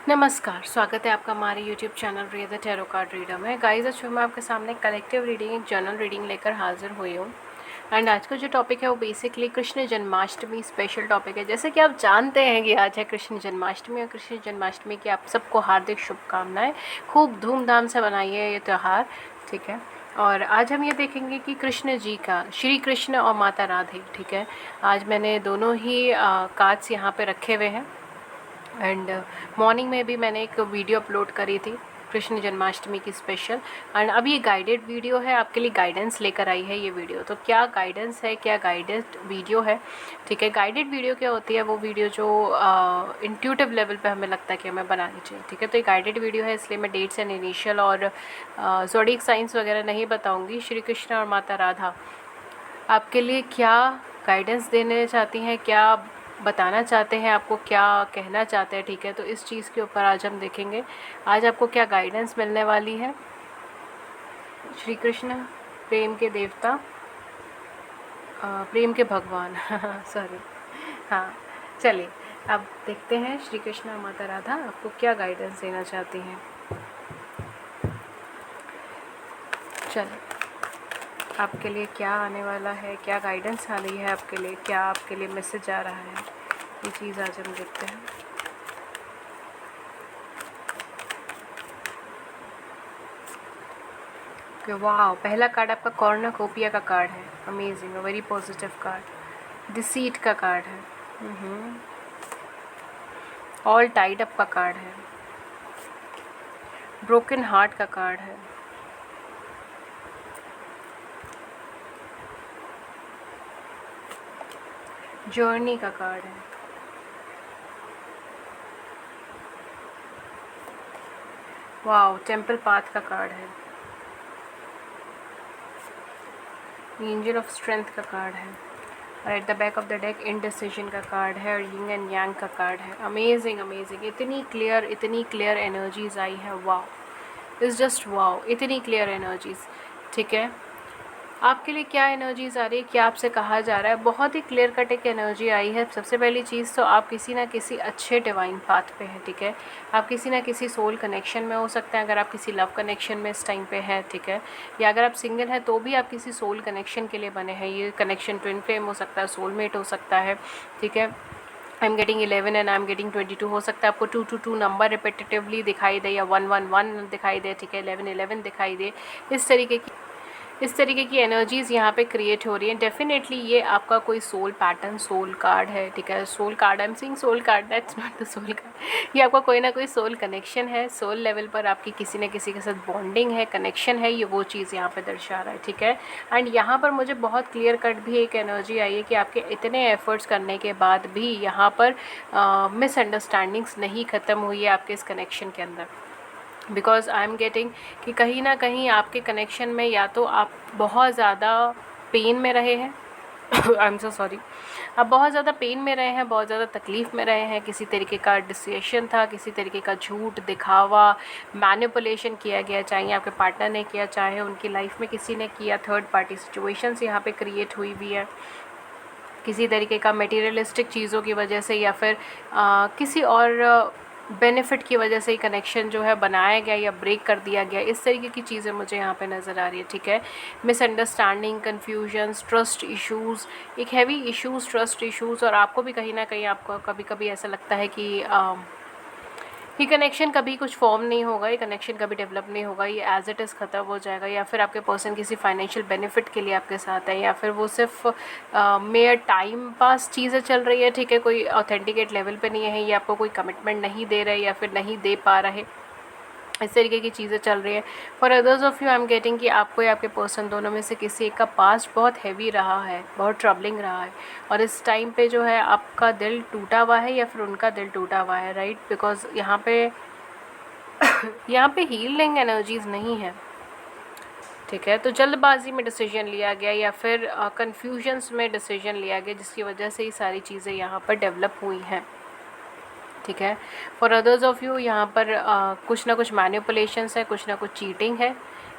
नमस्कार, स्वागत है आपका हमारे YouTube channel read the tarot card reader में। गाइस, आज मैं आपके सामने कलेक्टिव रीडिंग, एक जर्नल रीडिंग लेकर हाजिर हुई हूँ। एंड आज का जो टॉपिक है वो basically Krishna Janmashtami special topic है। जैसे कि आप जानते हैं कि आज है कृष्ण जन्माष्टमी, और कृष्ण जन्माष्टमी की आप सबको हार्दिक शुभकामनाएं। खूब धूमधाम से मनाइए ये त्यौहार, ठीक है। और आज हम ये देखेंगे कि कृष्ण जी का, श्री कृष्ण और माता राधे, ठीक है। आज मैंने दोनों ही कार्ड्स यहाँ पे रखे हुए हैं। एंड मॉर्निंग में भी मैंने एक वीडियो अपलोड करी थी कृष्ण जन्माष्टमी की स्पेशल। एंड अब ये गाइडेड वीडियो है, आपके लिए गाइडेंस लेकर आई है ये वीडियो। तो क्या गाइडेंस है, क्या गाइडेड वीडियो है, ठीक है। गाइडेड वीडियो क्या होती है? वो वीडियो जो इंट्यूटिव लेवल पे हमें लगता है कि हमें बनानी चाहिए, ठीक है। तो ये गाइडेड वीडियो है, इसलिए मैं डेट्स एंड इनिशियल और ज़ोडिएक साइंस वगैरह नहीं बताऊँगी। श्री कृष्ण और माता राधा आपके लिए क्या गाइडेंस देने चाहती हैं, क्या बताना चाहते हैं, आपको क्या कहना चाहते हैं, ठीक है। तो इस चीज़ के ऊपर आज हम देखेंगे आज आपको क्या गाइडेंस मिलने वाली है। श्री कृष्ण प्रेम के देवता, प्रेम के भगवान सॉरी, हाँ। चलिए अब देखते हैं श्री कृष्ण और माता राधा आपको क्या गाइडेंस देना चाहती हैं। चलिए, आपके लिए क्या आने वाला है, क्या गाइडेंस आ रही है आपके लिए, क्या आपके लिए मैसेज आ रहा है, ये चीज़ आज हम देखते हैं। वाह, पहला कार्ड आपका कॉर्नकोपिया का कार्ड है। Amazing, very positive card. Deceit का कार्ड है। ऑल टाइड अप का कार्ड है। ब्रोकन हार्ट का कार्ड है। जर्नी का कार्ड है। वाह, टेम्पल पाथ का कार्ड है। एंजल ऑफ स्ट्रेंथ का कार्ड है। और at the back of the deck indecision का कार्ड है, और यिंग एंड यांग का कार्ड है। अमेजिंग अमेजिंग, इतनी क्लियर एनर्जीज आई है। वाओ, इज़ जस्ट वाओ, इतनी क्लियर एनर्जीज, ठीक है। आपके लिए क्या एनर्जीज आ रही है, क्या आपसे कहा जा रहा है? बहुत ही क्लियर कट एक एनर्जी आई है। सबसे पहली चीज़ तो आप किसी ना किसी अच्छे डिवाइन पाथ पे हैं, ठीक है। आप किसी ना किसी सोल कनेक्शन में हो सकते हैं, अगर आप किसी लव कनेक्शन में इस टाइम पे हैं, ठीक है। या अगर आप सिंगल हैं तो भी आप किसी सोल कनेक्शन के लिए बने हैं। ये कनेक्शन ट्विन फ्लेम हो सकता है, सोलमेट हो सकता है, ठीक है। आई am getting 11 and I am getting 22। हो सकता है आपको 222 नंबर रिपीटेटिवली दिखाई दे, या 111 दिखाई दे, ठीक है। 1111 दिखाई दे। इस तरीके की एनर्जीज़ यहाँ पे क्रिएट हो रही हैं। डेफिनेटली ये आपका कोई सोल पैटर्न, सोल कार्ड है, ठीक है। Soul card, I am seeing soul card, that's not the soul card. ये आपका कोई ना कोई सोल कनेक्शन है, सोल लेवल पर आपकी किसी न किसी के साथ बॉन्डिंग है, कनेक्शन है, ये वो चीज़ यहाँ पे दर्शा रहा है, ठीक है। एंड यहाँ पर मुझे बहुत क्लियर कट भी एक एनर्जी आई है कि आपके इतने एफर्ट्स करने के बाद भी यहाँ पर मिसअंडरस्टैंडिंग्स नहीं ख़त्म हुई है आपके इस कनेक्शन के अंदर। बिकॉज आई एम गेटिंग कि कहीं ना कहीं आपके कनेक्शन में या तो आप बहुत ज़्यादा पेन में रहे हैं आई एम सो सॉरी, आप बहुत ज़्यादा पेन में रहे हैं, बहुत ज़्यादा तकलीफ़ में रहे हैं। किसी तरीके का डिसिएशन था, किसी तरीके का झूठ, दिखावा, मैनिपुलेशन किया गया, चाहे आपके पार्टनर ने किया, चाहे उनकी लाइफ में किसी ने किया। थर्ड पार्टी सिचुएशंस यहाँ पे क्रिएट हुई भी है, किसी तरीके का मटेरियलिस्टिक चीज़ों की वजह से, या फिर किसी और बेनिफिट की वजह से ही कनेक्शन जो है बनाया गया या ब्रेक कर दिया गया। इस तरीके की चीज़ें मुझे यहाँ पे नज़र आ रही है, ठीक है। मिसअंडरस्टैंडिंग, कन्फ्यूजन्स, ट्रस्ट इश्यूज़, एक हैवी इश्यूज़, ट्रस्ट इश्यूज़। और आपको भी कहीं ना कहीं आपको कभी कभी ऐसा लगता है कि ये कनेक्शन कभी कुछ फॉर्म नहीं होगा, ये कनेक्शन कभी डेवलप नहीं होगा, ये एज इट इज़ ख़त्म हो जाएगा। या फिर आपके पर्सन किसी फाइनेंशियल बेनिफिट के लिए आपके साथ है, या फिर वो सिर्फ मेयर टाइम पास चीज़ें चल रही है, ठीक है। कोई ऑथेंटिकेट लेवल पे नहीं है, ये आपको कोई कमिटमेंट नहीं दे रहे या फिर नहीं दे पा रहे, इस तरीके की चीज़ें चल रही है। For others of you I am getting कि आपको या आपके पर्सन, दोनों में से किसी एक का पास्ट बहुत हैवी रहा है, बहुत ट्रबलिंग रहा है, और इस टाइम पे जो है आपका दिल टूटा हुआ है या फिर उनका दिल टूटा हुआ है, राइट। बिकॉज यहाँ पे यहाँ पे हीलिंग एनर्जीज़ नहीं है, ठीक है। तो जल्दबाजी में डिसीजन लिया गया या फिर कन्फ्यूजन्स में डिसीजन लिया गया, जिसकी वजह से ये सारी चीज़ें यहाँ पर डेवलप हुई हैं, ठीक है। फॉर अदर्स ऑफ यू यहाँ पर कुछ ना कुछ मैनिपुलेशंस है, कुछ ना कुछ चीटिंग है,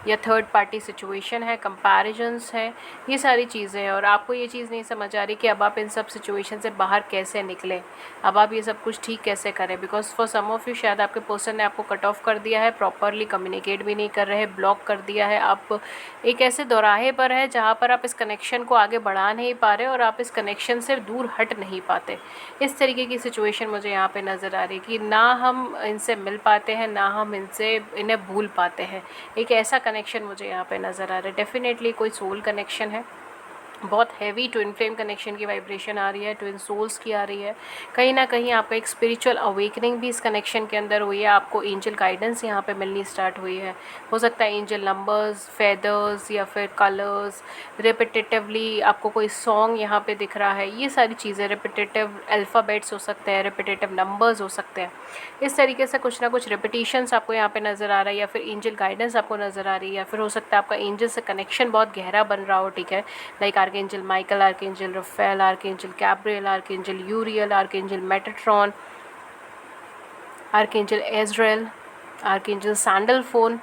या थर्ड पार्टी सिचुएशन है, कंपैरिजंस है, ये सारी चीज़ें हैं। और आपको ये चीज़ नहीं समझ आ रही कि अब आप इन सब सिचुएशन से बाहर कैसे निकलें, अब आप ये सब कुछ ठीक कैसे करें। Because for some of you शायद आपके पर्सन ने आपको कट ऑफ कर दिया है, प्रॉपरली कम्युनिकेट भी नहीं कर रहे, ब्लॉक कर दिया है। आप एक ऐसे दौराहे पर है जहाँ पर आप इस कनेक्शन को आगे बढ़ा नहीं पा रहे और आप इस कनेक्शन से दूर हट नहीं पाते। इस तरीके की सिचुएशन मुझे यहाँ पे नज़र आ रही है कि ना हम इनसे मिल पाते हैं, ना हम इन्हें भूल पाते हैं। एक ऐसा कनेक्शन मुझे यहाँ पे नज़र आ रहा है। डेफिनेटली कोई सोल कनेक्शन है, बहुत हैवी ट्विन फ्लेम कनेक्शन की वाइब्रेशन आ रही है, ट्विन सोल्स की आ रही है। कहीं ना कहीं आपका एक स्पिरिचुअल अवेकनिंग भी इस कनेक्शन के अंदर हुई है, आपको एंजल गाइडेंस यहाँ पे मिलनी स्टार्ट हुई है। हो सकता है एंजल नंबर्स, फेदर्स या फिर कलर्स, रिपीटेटिवली आपको कोई सॉन्ग यहाँ पे दिख रहा है, ये सारी चीज़ें, रिपीटेटिव अल्फ़ाबेट्स हो सकते हैं, रिपीटेटिव नंबर्स हो सकते हैं। इस तरीके से कुछ ना कुछ रिपीटिशंस आपको यहाँ पे नज़र आ रहा है, या फिर एंजल गाइडेंस आपको नज़र आ रही है, या फिर हो सकता है आपका एंजल से कनेक्शन बहुत गहरा बन रहा हो, ठीक है। Like archangel Michael, archangel Raphael, archangel Gabriel, archangel Uriel, archangel Metatron, archangel Azrael, archangel Sandalphon,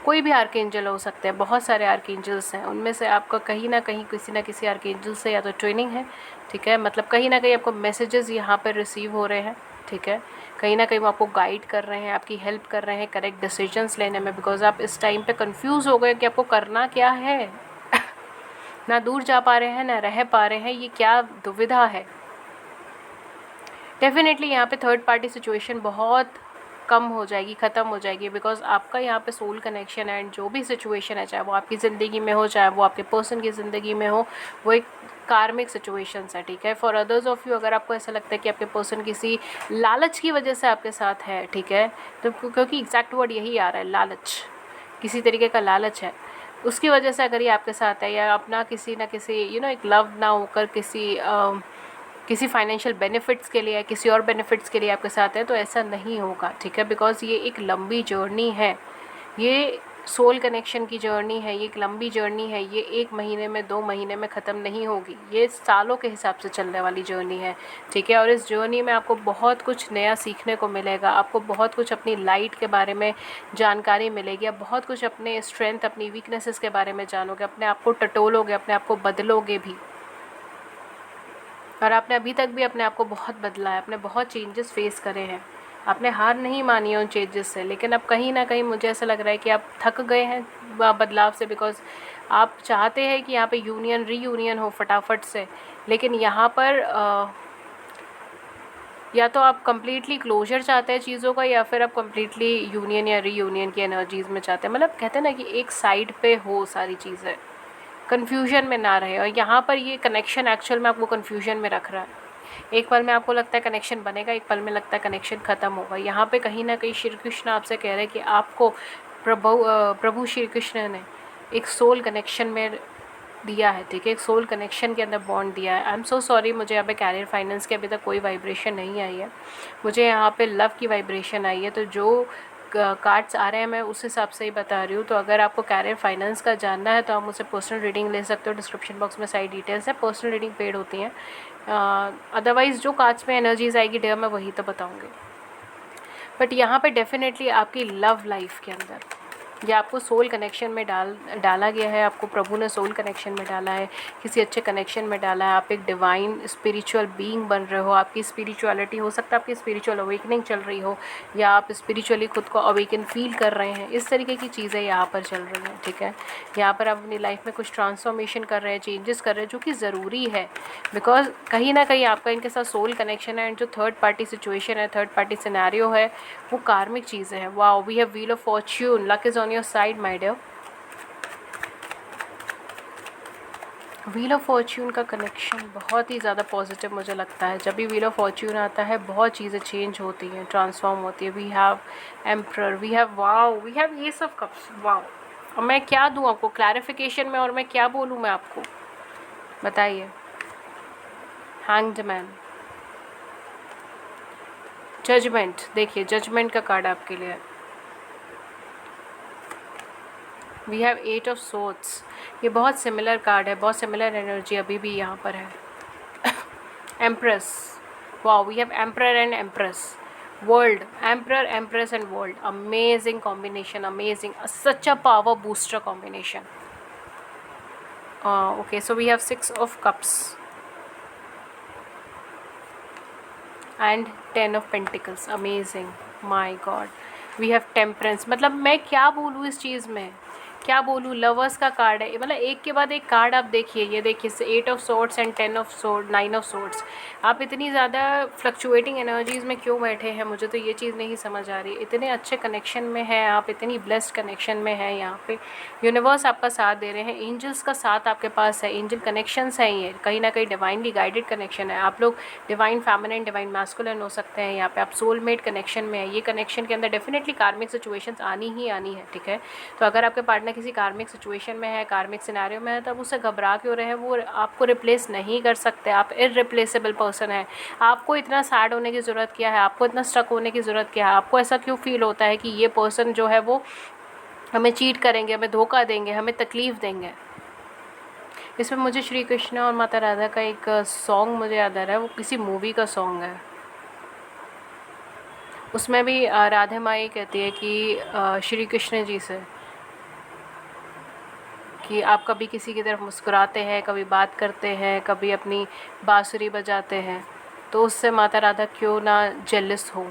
कोई भी आर्कएंजल हो सकते हैं। बहुत सारे आर्कएंजल्स हैं, उनमें से आपका कहीं ना कहीं किसी ना किसी आर्कएंजल से या तो ट्रेनिंग है, ठीक है, मतलब कहीं ना कहीं आपको मैसेजेस यहाँ पर रिसीव हो रहे हैं, ठीक है। कहीं ना कहीं वो आपको गाइड कर रहे हैं, आपकी हेल्प कर रहे हैं करेक्ट डिसीजंस लेने में। बिकॉज आप इस टाइम पे कंफ्यूज हो गए कि आपको करना क्या है ना दूर जा पा रहे हैं, ना रह पा रहे हैं, ये क्या दुविधा है। डेफिनेटली यहाँ पे थर्ड पार्टी सिचुएशन बहुत कम हो जाएगी, ख़त्म हो जाएगी। बिकॉज आपका यहाँ पे सोल कनेक्शन है, एंड जो भी सिचुएशन है, चाहे वो आपकी ज़िंदगी में हो, चाहे वो आपके पर्सन की ज़िंदगी में हो, वो एक कार्मिक सिचुएशंस है, ठीक है। फॉर अदर्स ऑफ यू, अगर आपको ऐसा लगता है कि आपके पर्सन किसी लालच की वजह से आपके साथ है, ठीक है, तो क्योंकि एग्जैक्ट वर्ड यही आ रहा है, लालच, किसी तरीके का लालच है, उसकी वजह से अगर ये आपके साथ है, या अपना किसी ना किसी एक लव ना होकर किसी फाइनेंशियल बेनिफिट्स के लिए, किसी और बेनिफिट्स के लिए आपके साथ है, तो ऐसा नहीं होगा, ठीक है। बिकॉज ये एक लंबी जर्नी है, ये सोल कनेक्शन की जर्नी है, ये एक लंबी जर्नी है, ये 1 महीने में 2 महीने में ख़त्म नहीं होगी, ये सालों के हिसाब से चलने वाली जर्नी है, ठीक है। और इस जर्नी में आपको बहुत कुछ नया सीखने को मिलेगा, आपको बहुत कुछ अपनी लाइट के बारे में जानकारी मिलेगी, आप बहुत कुछ अपने स्ट्रेंथ, अपनी वीकनेसेस के बारे में जानोगे, अपने आप को टटोलोगे, अपने आप को बदलोगे भी। और आपने अभी तक भी अपने आप को बहुत बदला है, आपने बहुत चेंजेस फेस करे हैं, आपने हार नहीं मानी है उन चेंजेस से। लेकिन अब कहीं ना कहीं मुझे ऐसा लग रहा है कि आप थक गए हैं बदलाव से। बिकॉज आप चाहते हैं कि यहाँ पे यूनियन रीयूनियन हो फटाफट से, लेकिन यहाँ पर या तो आप कम्प्लीटली क्लोजर चाहते हैं चीज़ों का, या फिर आप कम्प्लीटली यूनियन या रीयूनियन की एनर्जीज़ में चाहते हैं। मतलब कहते हैं ना कि एक साइड पे हो सारी चीज़ें, कन्फ्यूजन में ना रहे। और यहाँ पर ये कनेक्शन एक्चुअल में आपको कन्फ्यूजन में रख रहा है। एक पल में आपको लगता है कनेक्शन बनेगा, एक पल में लगता है कनेक्शन ख़त्म होगा। यहाँ पे कहीं ना कहीं श्री कृष्ण आपसे कह रहे हैं कि आपको प्रभु श्री कृष्ण ने एक सोल कनेक्शन में दिया है, ठीक है, एक सोल कनेक्शन के अंदर बॉन्ड दिया है। आई एम सो सॉरी, मुझे यहाँ पे कैरियर फाइनेंस की अभी तक कोई वाइब्रेशन नहीं आई है, मुझे यहाँ पे लव की वाइब्रेशन आई है। तो जो कार्ड्स आ रहे हैं मैं उस हिसाब से ही बता रही हूँ। तो अगर आपको कैरियर फाइनेंस का जानना है तो आप मुझसे पर्सनल रीडिंग ले सकते हो, डिस्क्रिप्शन बॉक्स में सारी डिटेल्स है, पर्सनल रीडिंग पेड होती हैं। अदरवाइज़ जो कार्ड्स में एनर्जीज आएगी डेयर मैं वही तो बताऊँगी। बट यहाँ पे डेफिनेटली आपकी लव लाइफ के अंदर या आपको सोल कनेक्शन में डाला गया है, आपको प्रभु ने सोल कनेक्शन में डाला है, किसी अच्छे कनेक्शन में डाला है, आप एक डिवाइन स्पिरिचुअल बीइंग बन रहे हो, आपकी स्पिरिचुअलिटी हो सकता है आपकी स्पिरिचुअल अवेकनिंग चल रही हो, या आप स्पिरिचुअली खुद को अवेकन फील कर रहे हैं, इस तरीके की चीज़ें यहाँ पर चल रही हैं, ठीक है। यहाँ पर आप अपनी लाइफ में कुछ ट्रांसफॉर्मेशन कर रहे हैं, चेंजेस कर रहे हैं, जो कि ज़रूरी है। बिकॉज कहीं ना कहीं आपका इनके साथ सोल कनेक्शन है, एंड जो थर्ड पार्टी सिचुएशन है, थर्ड पार्टी सिनेरियो है, वो कार्मिक चीज़ें हैं। Wow, we have wheel of fortune, luck is on your side my dear. Wheel of fortune का कनेक्शन बहुत ही ज़्यादा पॉजिटिव मुझे लगता है। जब भी व्हील ऑफ फॉर्च्यून आता है बहुत चीज़ें चेंज होती हैं, ट्रांसफॉर्म होती है। We have emperor, we have wow, we have ace of cups. Wow, और मैं क्या दूँ आपको क्लैरिफिकेशन में, और मैं क्या बोलूँ मैं आपको, बताइए। हैंग्ड मैन, जजमेंट, देखिए जजमेंट का कार्ड आपके लिए। वी हैव 8 ऑफ सोर्ड्स, ये बहुत सिमिलर कार्ड है, बहुत सिमिलर एनर्जी अभी भी यहाँ पर है। Empress, wow, we have emperor and empress. World, Emperor, Empress and World. Amazing combination, amazing. Such a power booster combination. Okay, so we have 6 of Cups and 10 of Pentacles. Amazing. My God. We have Temperance. मतलब मैं क्या बोलूँ इस चीज़ में, क्या बोलूँ. Lovers का card है, मतलब एक के बाद एक कार्ड आप देखिए. ये देखिए 8 of swords and 10 of sword, 9 of swords. आप इतनी ज़्यादा फ्लक्चुएटिंग एनर्जीज़ में क्यों बैठे हैं, मुझे तो ये चीज़ नहीं समझ आ रही. इतने अच्छे कनेक्शन में है आप, इतनी ब्लेस्ड कनेक्शन में है. यहाँ पे यूनिवर्स आपका साथ दे रहे हैं, एंजल्स का साथ आपके पास है, एंजल कनेक्शंस हैं. ये कहीं ना कहीं डिवाइनली गाइडेड कनेक्शन है. आप लोग डिवाइन फेमिनिन, डिवाइन मैस्कुलिन हो सकते हैं. यहाँ पे आप सोलमेट कनेक्शन में है. ये कनेक्शन के अंदर डेफिनेटली कार्मिक सिचुएशंस आनी ही आनी है. ठीक है, तो अगर आपके पार्टनर किसी कार्मिक सिचुएशन में है, कार्मिक सिनेरियो में है, तब उससे घबरा क्यों रहे हैं. वो आपको रिप्लेस नहीं कर सकते. आप इररिप्लेसेबल पर्सन है. आपको इतना सैड होने की ज़रूरत क्या है, आपको इतना स्टक होने की ज़रूरत क्या है, आपको ऐसा क्यों फील होता है कि ये पर्सन जो है वो हमें चीट करेंगे, हमें धोखा देंगे, हमें तकलीफ़ देंगे. इसमें मुझे श्री कृष्ण और माता राधा का एक सॉन्ग मुझे याद आ रहा है. वो किसी मूवी का सॉन्ग है. उसमें भी राधे माई कहती है कि श्री कृष्ण जी से कि आप कभी किसी की तरफ मुस्कुराते हैं, कभी बात करते हैं, कभी अपनी बांसुरी बजाते हैं, तो उससे माता राधा क्यों ना जेलस हो.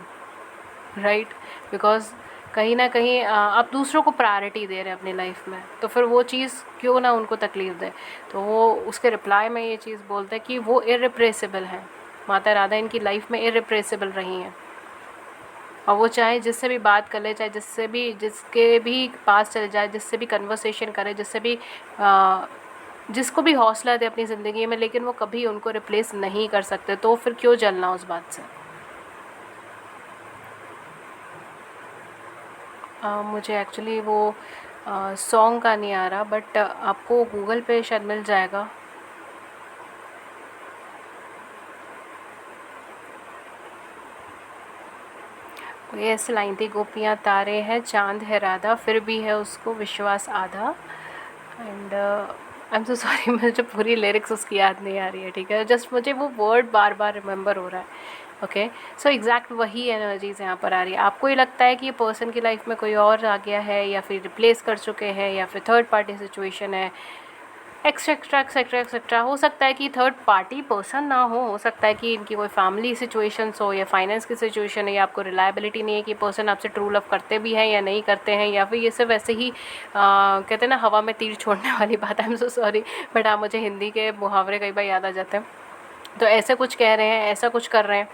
राइट, बिकॉज कहीं ना कहीं आप दूसरों को प्रायोरिटी दे रहे हैं अपनी लाइफ में, तो फिर वो चीज़ क्यों ना उनको तकलीफ़ दे. तो वो उसके रिप्लाई में ये चीज़ बोलते हैं कि वो इररिप्लेसेबल हैं. माता राधा इनकी लाइफ में इररिप्लेसेबल रही हैं, और वो चाहे जिससे भी बात कर ले, चाहे जिसके भी पास चले जाए, जिससे भी कन्वर्सेशन करे, जिसको भी हौसला दे अपनी ज़िंदगी में, लेकिन वो कभी उनको रिप्लेस नहीं कर सकते. तो फिर क्यों जलना उस बात से. मुझे एक्चुअली वो सॉन्ग का नहीं आ रहा, बट आपको गूगल पे शायद मिल जाएगा. ये ऐसे लाइन थी, गोपियाँ तारे हैं, चांद है राधा, फिर भी है उसको विश्वास आधा. And I am so sorry, मुझे पूरी लिरिक्स उसकी याद नहीं आ रही है. ठीक है, जस्ट मुझे वो वर्ड बार बार रिमेंबर हो रहा है. ओके, सो एग्जैक्ट वही एनर्जीज यहाँ पर आ रही है. आपको ये लगता है कि ये पर्सन की लाइफ में कोई और आ गया है, या फिर रिप्लेस कर चुके हैं, या फिर थर्ड पार्टी सिचुएशन है, एक्सेट्रा एक्सेट्रा एक्सेट्रा. हो सकता है कि थर्ड पार्टी पर्सन ना हो सकता है कि इनकी कोई फैमिली सिचुएशंस हो, या फाइनेंस की सिचुएशन है, या आपको रिलायबिलिटी नहीं है कि पर्सन आपसे ट्रू लव करते भी हैं या नहीं करते हैं, या फिर ये सब वैसे ही कहते हैं ना हवा में तीर छोड़ने वाली बात. I am so sorry, but हाँ मुझे हिंदी के मुहावरे कई बार याद आ जाते हैं. तो ऐसे कुछ कह रहे हैं, ऐसा कुछ कर रहे हैं.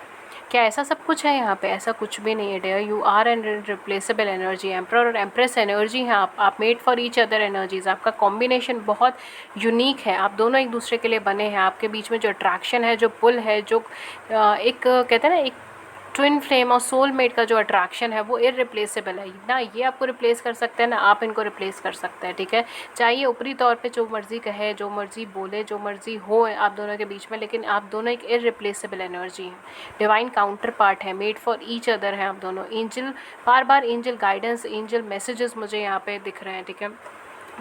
क्या ऐसा सब कुछ है यहाँ पे? ऐसा कुछ भी नहीं है dear. You are irreplaceable energy. Emperor और एम्प्रेस एनर्जी हैं आप made for each other energies. आपका कॉम्बिनेशन बहुत यूनिक है. आप दोनों एक दूसरे के लिए बने हैं. आपके बीच में जो अट्रैक्शन है, जो पुल है, जो एक कहते हैं ना एक ट्विन फ्लेम और सोलमेट का जो अट्रैक्शन है, वो इररिप्लेसेबल है. ना ये आपको रिप्लेस कर सकते हैं, ना आप इनको रिप्लेस कर सकते हैं. ठीक है, चाहे ऊपरी तौर पे जो मर्ज़ी कहे, जो मर्ज़ी बोले, जो मर्ज़ी हो आप दोनों के बीच में, लेकिन आप दोनों एक इररिप्लेसेबल एनर्जी हैं. डिवाइन काउंटर पार्ट है, मेड फॉर ईच अदर हैं आप दोनों. एंजल बार बार एंजल गाइडेंस, एंजल मैसेजेस मुझे यहाँ पे दिख रहे हैं. ठीक है,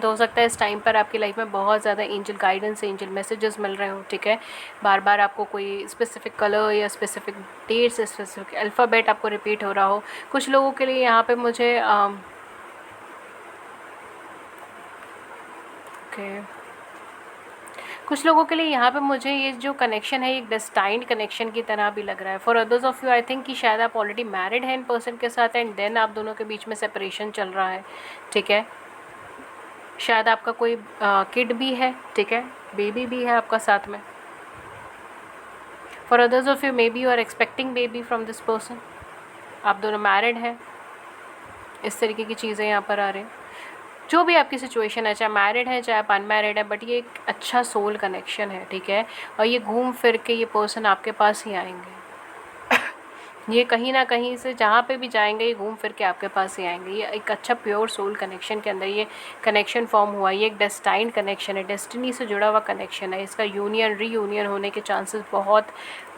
तो हो सकता है इस टाइम पर आपकी लाइफ में बहुत ज़्यादा एंजल गाइडेंस, एंजल मैसेजेस मिल रहे हो. ठीक है, बार बार आपको कोई स्पेसिफिक कलर या स्पेसिफिक डेट्स, स्पेसिफिक अल्फ़ाबेट आपको रिपीट हो रहा हो. कुछ लोगों के लिए यहाँ पे मुझे कुछ लोगों के लिए यहाँ पे मुझे ये जो कनेक्शन है, एक डेस्टाइन्ड कनेक्शन की तरह भी लग रहा है. For others of you I think कि शायद आप ऑलरेडी मैरिड हैं इन पर्सन के साथ, एंड देन आप दोनों के बीच में सेपरेशन चल रहा है. ठीक है, शायद आपका कोई किड भी है. ठीक है, बेबी भी है आपका साथ में. For others of you may be you are expecting baby from this person. आप दोनों मैरिड हैं. इस तरीके की चीज़ें यहाँ पर आ रही हैं. जो भी आपकी सिचुएशन है, चाहे मैरिड है चाहे आप अनमैरिड है, बट ये एक अच्छा सोल कनेक्शन है. ठीक है, और ये घूम फिर के ये पर्सन आपके पास ही आएंगे. ये कहीं ना कहीं से जहाँ पे भी जाएंगे, ये घूम फिर के आपके पास ही आएंगे. ये एक अच्छा प्योर सोल कनेक्शन के अंदर ये कनेक्शन फॉर्म हुआ. ये एक डेस्टाइन्ड कनेक्शन है, डेस्टिनी से जुड़ा हुआ कनेक्शन है. इसका यूनियन रीयूनियन होने के चांसेस बहुत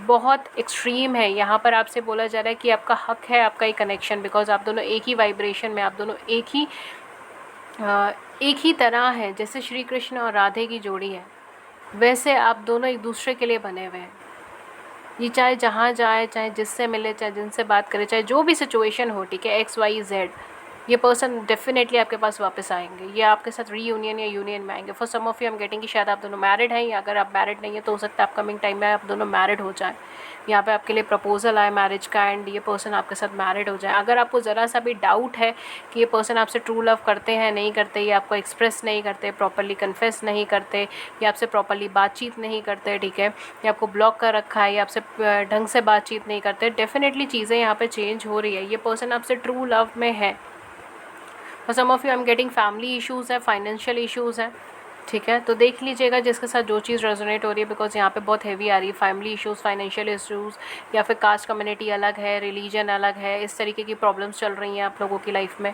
बहुत एक्सट्रीम है. यहाँ पर आपसे बोला जा रहा है कि आपका हक है आपका ये कनेक्शन, बिकॉज आप दोनों एक ही वाइब्रेशन में, आप दोनों एक ही तरह है. जैसे श्री कृष्ण और राधे की जोड़ी है, वैसे आप दोनों एक दूसरे के लिए बने हुए हैं. ये चाहे जहाँ जाए, चाहे जिससे मिले, चाहे जिनसे बात करे, चाहे जो भी सिचुएशन हो, ठीक है, XYZ, ये पर्सन डेफिनेटली आपके पास वापस आएंगे। ये आपके साथ रीयूनियन या यूनियन में आएंगे। For some of you I am getting कि शायद आप दोनों मैरिड हैं, या अगर आप मैरिड नहीं है तो हो सकता है अपकमिंग टाइम में आप दोनों मैरिड हो जाए। यहाँ पे आपके लिए प्रपोजल आए मैरिज का, एंड ये पर्सन आपके साथ मैरिड हो जाए। अगर आपको ज़रा सा भी डाउट है कि ये पर्सन आपसे ट्रू लव करते हैं, नहीं करते, ये आपको एक्सप्रेस नहीं करते, प्रॉपरली कन्फेस नहीं करते, या आपसे प्रॉपरली बातचीत नहीं करते, ठीक है, या आपको ब्लॉक कर रखा है, या आपसे ढंग से बातचीत नहीं करते, डेफिनेटली चीज़ें यहाँ पे चेंज हो रही है। ये पर्सन आपसे ट्रू लव में है। For some of you I am getting family issues है, फाइनेंशियल इश्यूज़ है, ठीक है, तो देख लीजिएगा जिसके साथ जो चीज़ रेजोनेट हो रही है, बिकॉज यहाँ पे बहुत हैवी आ रही है। फैमिली इश्यूज़, फाइनेंशियल इश्यूज़, या फिर कास्ट कम्युनिटी अलग है, रिलीजन अलग है, इस तरीके की प्रॉब्लम्स चल रही हैं आप लोगों की लाइफ में,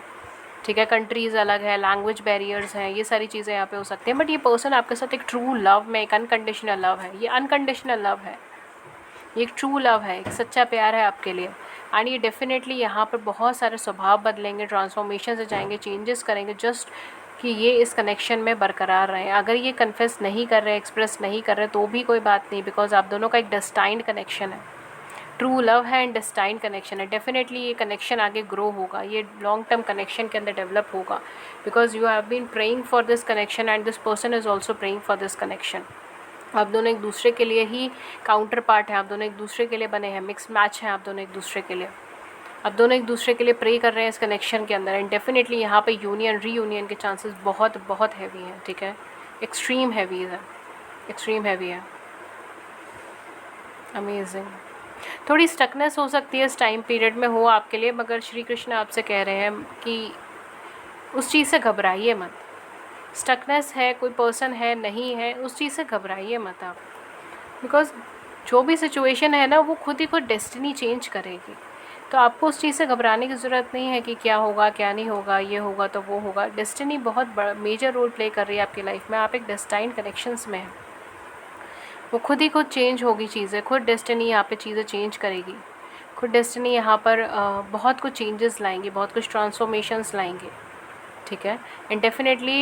ठीक है, कंट्रीज़ अलग है, लैंग्वेज बैरियर्स हैं, ये सारी चीज़ें यहाँ पे हो सकती हैं। बट ये पर्सन आपके साथ एक ट्रू लव में, एक अनकंडीशनल लव है, ये अनकंडीशनल लव है, ये एक ट्रू लव है, एक सच्चा प्यार है आपके लिए। एंड ये डेफिनेटली यहाँ पर बहुत सारे स्वभाव बदलेंगे, ट्रांसफॉर्मेशन से जाएंगे, चेंजेस करेंगे, जस्ट कि ये इस कनेक्शन में बरकरार रहें। अगर ये कन्फेस नहीं कर रहे, एक्सप्रेस नहीं कर रहे, तो भी कोई बात नहीं, बिकॉज आप दोनों का एक डेस्टाइन्ड कनेक्शन है, ट्रू लव है एंड डेस्टाइन्ड कनेक्शन है। डेफिनेटली ये कनेक्शन आगे ग्रो होगा, ये लॉन्ग टर्म कनेक्शन के अंदर डेवलप होगा, because you have been praying for this connection and this person is also praying for this connection. आप दोनों एक दूसरे के लिए ही काउंटर पार्ट हैं, आप दोनों एक दूसरे के लिए बने हैं, मिक्स मैच हैं आप दोनों एक दूसरे के लिए। आप दोनों एक दूसरे के लिए प्रे कर रहे हैं इस कनेक्शन के अंदर, एंड डेफिनेटली यहाँ पे यूनियन रीयूनियन के चांसेस बहुत बहुत हैवी हैं, ठीक है, एक्सट्रीम हैवी है, एक्सट्रीम हैवी है। अमेजिंग। थोड़ी स्टकनेस हो सकती है इस टाइम पीरियड में हो आपके लिए, मगर श्री कृष्ण आपसे कह रहे हैं कि उस चीज़ से घबराइए मत। स्टकनेस है, कोई पर्सन है, नहीं है, उस चीज़ से घबराइए मत आप, बिकॉज जो भी सिचुएशन है ना, वो खुद ही खुद डेस्टिनी चेंज करेगी। तो आपको उस चीज़ से घबराने की ज़रूरत नहीं है कि क्या होगा, क्या नहीं होगा, ये होगा तो वो होगा। डेस्टिनी बहुत बड़ा मेजर रोल प्ले कर रही है आपकी लाइफ में, आप एक डेस्टाइन कनेक्शंस में हैं, वो खुद ही खुद चेंज होगी चीज़ें, खुद डेस्टिनी यहाँ पे चीज़ें चेंज करेगी, खुद डेस्टिनी यहाँ पर बहुत कुछ चेंजेस लाएंगी, बहुत कुछ ट्रांसफॉर्मेशंस लाएंगे, ठीक है। एंड डेफिनेटली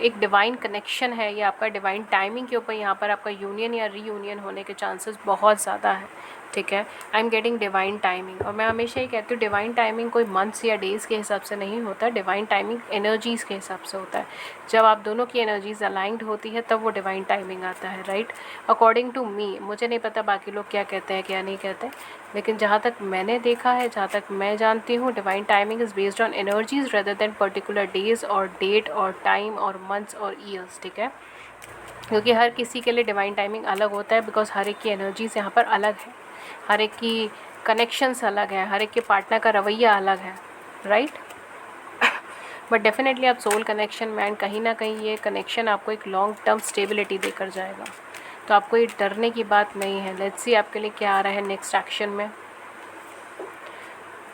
एक डिवाइन कनेक्शन है ये आपका, डिवाइन टाइमिंग के ऊपर यहाँ पर आपका यूनियन या रीयूनियन होने के चांसेस बहुत ज़्यादा है, ठीक है। आई एम गेटिंग डिवाइन टाइमिंग, और मैं हमेशा ही कहती हूँ डिवाइन टाइमिंग कोई मंथ्स या डेज़ के हिसाब से नहीं होता, डिवाइन टाइमिंग एनर्जीज़ के हिसाब से होता है। जब आप दोनों की एनर्जीज अलाइंड होती है तब वो डिवाइन टाइमिंग आता है, राइट, अकॉर्डिंग टू मी। मुझे नहीं पता बाकी लोग क्या कहते हैं क्या नहीं कहते, लेकिन जहाँ तक मैंने देखा है, जहाँ तक मैं जानती हूँ, divine timing is based on energies rather than particular days और डेट और टाइम और मंथ्स और ईयर्स, ठीक है, क्योंकि हर किसी के लिए डिवाइन टाइमिंग अलग होता है, बिकॉज हर एक की एनर्जीज यहाँ पर अलग है, हर एक की कनेक्शंस अलग है, हर एक के पार्टनर का रवैया अलग है, राइट। बट डेफिनेटली आप सोल कनेक्शन में, एंड कहीं ना कहीं ये कनेक्शन आपको एक लॉन्ग टर्म स्टेबिलिटी देकर जाएगा, तो आपको ये डरने की बात नहीं है। लेट्स सी आपके लिए क्या आ रहा है नेक्स्ट एक्शन में।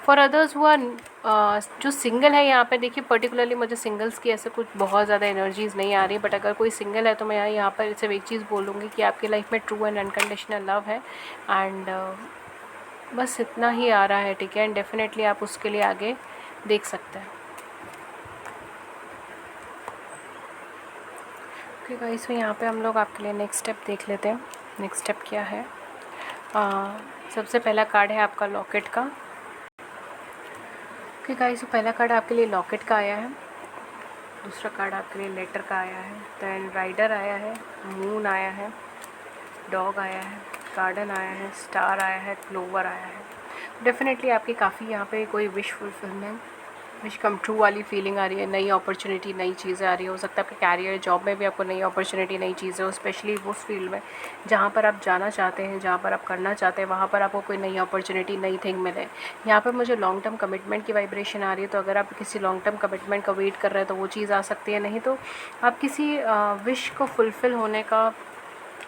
फॉर अदर्स हुआ जो सिंगल है, यहाँ पे देखिए पर्टिकुलरली मुझे सिंगल्स की ऐसे कुछ बहुत ज़्यादा एनर्जीज़ नहीं आ रही, बट अगर कोई सिंगल है तो मैं यहाँ पर सिर्फ एक चीज़ बोलूँगी कि आपकी लाइफ में ट्रू एंड अनकंडीशनल लव है, एंड बस इतना ही आ रहा है, ठीक है। एंड डेफिनेटली आप उसके लिए आगे देख सकते हैं। ओके गाइस, तो यहाँ पे हम लोग आपके लिए नेक्स्ट स्टेप देख लेते हैं। नेक्स्ट स्टेप क्या है? सबसे पहला कार्ड है आपका लॉकेट का। ओके गाइस, तो पहला कार्ड आपके लिए लॉकेट का आया है, दूसरा कार्ड आपके लिए लेटर का आया है, देन राइडर आया है, मून आया है, डॉग आया है, गार्डन आया है, स्टार आया है, क्लोवर आया है। डेफिनेटली आपकी काफ़ी यहाँ पे कोई wish fulfilment, wish come true वाली फीलिंग आ रही है, नई अपॉर्चुनिटी, नई चीज़ें आ रही है। हो सकता है आपके कैरियर जॉब में भी आपको नई अपॉर्चुनिटी, नई चीज़ें हो, स्पेशली उस फील्ड में जहाँ पर आप जाना चाहते हैं, जहाँ पर आप करना चाहते हैं, वहाँ पर आपको कोई नई अपॉर्चुनिटी, नई थिंग मिले। यहाँ पर मुझे लॉन्ग टर्म कमिटमेंट की वाइब्रेशन आ रही है, तो अगर आप किसी लॉन्ग टर्म कमिटमेंट का वेट कर रहे हैं तो वो चीज़ आ सकती है, नहीं तो आप किसी विश को फुलफ़िल होने का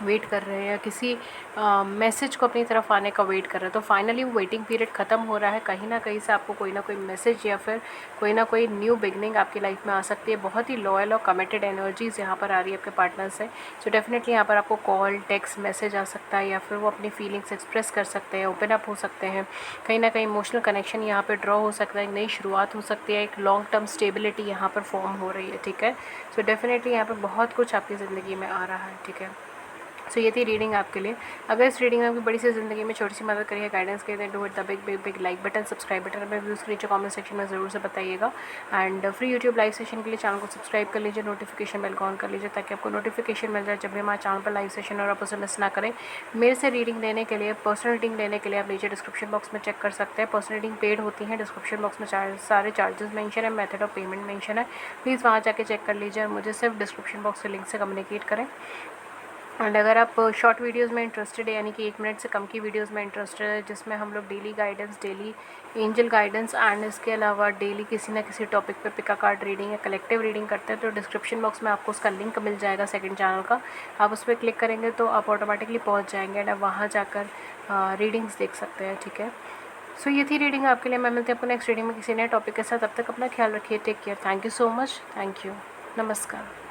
वेट कर रहे हैं, या किसी मैसेज को अपनी तरफ आने का वेट कर रहे हैं, तो फाइनली वो वेटिंग पीरियड ख़त्म हो रहा है। कहीं ना कहीं से आपको कोई ना कोई मैसेज या फिर कोई ना कोई न्यू बिगनिंग आपकी लाइफ में आ सकती है। बहुत ही लॉयल और कमिटेड एनर्जीज़ यहाँ पर आ रही है आपके पार्टनर से। सो डेफिनेटली यहाँ पर आपको कॉल, टेक्स्ट, मैसेज आ सकता है, या फिर वो अपनी फीलिंग्स एक्सप्रेस कर सकते हैं, ओपन अप हो सकते हैं। कहीं ना कहीं इमोशनल कनेक्शन यहाँ पर ड्रॉ हो सकता है, एक नई शुरुआत हो सकती है, एक लॉन्ग टर्म स्टेबिलिटी यहाँ पर फॉर्म हो रही है, ठीक है। सो डेफिनेटली यहाँ पर बहुत कुछ आपकी ज़िंदगी में आ रहा है, ठीक है। सो ये थी रीडिंग आपके लिए। अगर इस रीडिंग ने आपकी बड़ी सी ज़िंदगी में छोटी सी मदद करी है, गाइडेंस करी है, do it the big big big like button, subscribe button अपने व्यूज़ के नीचे कमेंट सेक्शन में ज़रूर से बताइएगा। And free YouTube live session के लिए चैनल को सब्सक्राइब कर लीजिए, नोटिफिकेशन बेल को ऑन कर लीजिए ताकि आपको नोटिफिकेशन मिल जाए जब भी हमारे चैनल पर लाइव सेशन और आप उसे मिस ना करें। मेरे से रीडिंग लेने के लिए, पर्सनल रीडिंग लेने के लिए आप नीचे डिस्क्रिप्शन बॉक्स में चेक कर सकते हैं। पर्सनल रीडिंग पेड होती है, डिस्क्रिप्शन बॉक्स में सारे चार्जेस मेंशन है, मेथड ऑफ पेमेंट मेंशन है, प्लीज़ वहाँ जाके चेक कर लीजिए और मुझे सिर्फ डिस्क्रिप्शन बॉक्स के लिंक से कम्युनिकेट करें। एंड अगर आप शॉर्ट वीडियोस में इंटरेस्टेड है, यानी कि 1 मिनट से कम की वीडियोस में इंटरेस्टेड है जिसमें हम लोग daily guidance, daily angel guidance and इसके अलावा डेली किसी ना किसी टॉपिक पे पिका कार्ड रीडिंग या कलेक्टिव रीडिंग करते हैं, तो डिस्क्रिप्शन बॉक्स में आपको उसका लिंक मिल जाएगा सेकंड चैनल का। आप उस पर क्लिक करेंगे तो आप ऑटोमेटिकली पहुँच जाएंगे एंड आप वहाँ जाकर रीडिंग्स देख सकते हैं, ठीक है। सो ये थी रीडिंग आपके लिए। मैं मिलती हूँ आपको नेक्स्ट रीडिंग में किसी नए टॉपिक के साथ। तब तक अपना ख्याल रखिए, take care, thank you so much, thank you, नमस्कार।